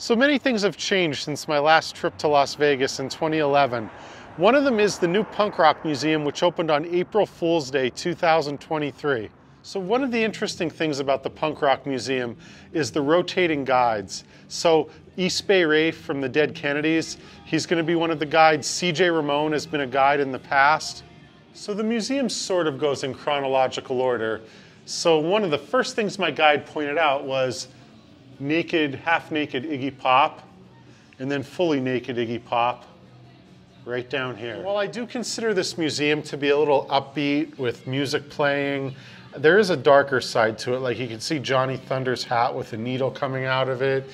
So many things have changed since my last trip to Las Vegas in 2011. One of them is the new Punk Rock Museum, which opened on April Fool's Day 2023. So one of the interesting things about the Punk Rock Museum is the rotating guides. So East Bay Ray from the Dead Kennedys, he's going to be one of the guides. CJ Ramone has been a guide in the past. So the museum sort of goes in chronological order. So one of the first things my guide pointed out was naked, half-naked Iggy Pop, and then fully naked Iggy Pop right down here. While I do consider this museum to be a little upbeat with music playing, there is a darker side to it. Like you can see Johnny Thunder's hat with a needle coming out of it.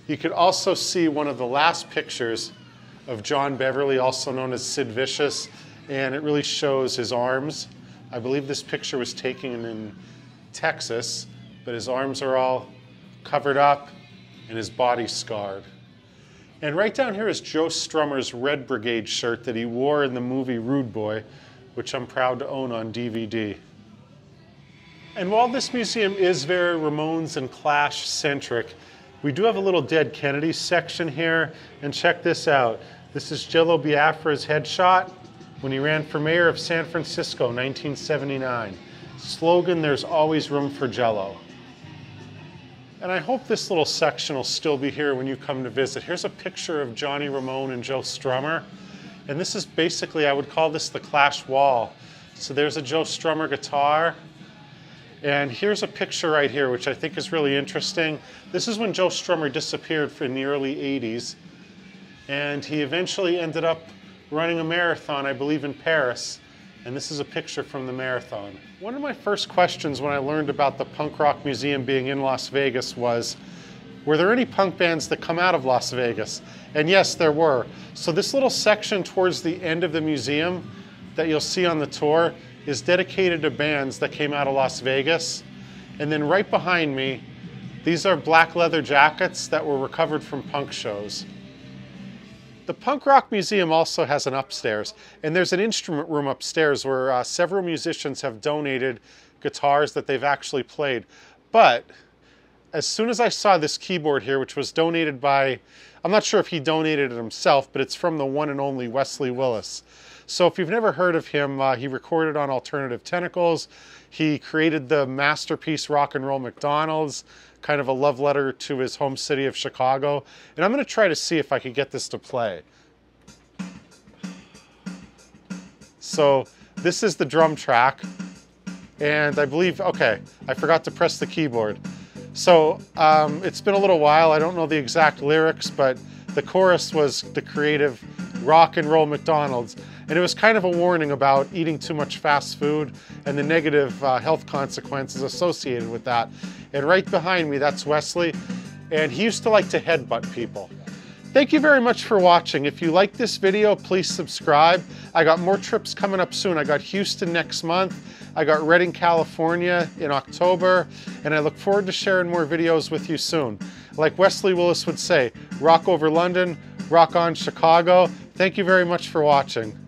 You could also see one of the last pictures of John Beverly, also known as Sid Vicious, and it really shows his arms. I believe this picture was taken in Texas, but his arms are all covered up and his body scarred. And right down here is Joe Strummer's Red Brigade shirt that he wore in the movie Rude Boy, which I'm proud to own on DVD. And while this museum is very Ramones and Clash centric, we do have a little Dead Kennedys section here, and check this out. This is Jello Biafra's headshot when he ran for mayor of San Francisco, 1979. Slogan, "There's always room for Jello." And I hope this little section will still be here when you come to visit. Here's a picture of Johnny Ramone and Joe Strummer. And this is basically, I would call this the Clash wall. So there's a Joe Strummer guitar. And here's a picture right here, which I think is really interesting. This is when Joe Strummer disappeared in the early 80s. And he eventually ended up running a marathon, I believe in Paris. And this is a picture from the marathon. One of my first questions when I learned about the Punk Rock Museum being in Las Vegas was, were there any punk bands that come out of Las Vegas? And yes, there were. So this little section towards the end of the museum that you'll see on the tour is dedicated to bands that came out of Las Vegas. And then right behind me, these are black leather jackets that were recovered from punk shows. The Punk Rock Museum also has an upstairs, and there's an instrument room upstairs where several musicians have donated guitars that they've actually played. But as soon as I saw this keyboard here, which was donated by, I'm not sure if he donated it himself, but it's from the one and only Wesley Willis. So if you've never heard of him, he recorded on Alternative Tentacles. He created the masterpiece Rock and Roll McDonald's, kind of a love letter to his home city of Chicago. And I'm going to try to see if I could get this to play. So this is the drum track. And I believe, okay, I forgot to press the keyboard. So it's been a little while. I don't know the exact lyrics, but the chorus was the creative Rock and Roll McDonald's. And it was kind of a warning about eating too much fast food and the negative health consequences associated with that. And right behind me, that's Wesley. And he used to like to headbutt people. Thank you very much for watching. If you like this video, please subscribe. I got more trips coming up soon. I got Houston next month. I got Redding, California in October. And I look forward to sharing more videos with you soon. Like Wesley Willis would say, rock over London, rock on Chicago. Thank you very much for watching.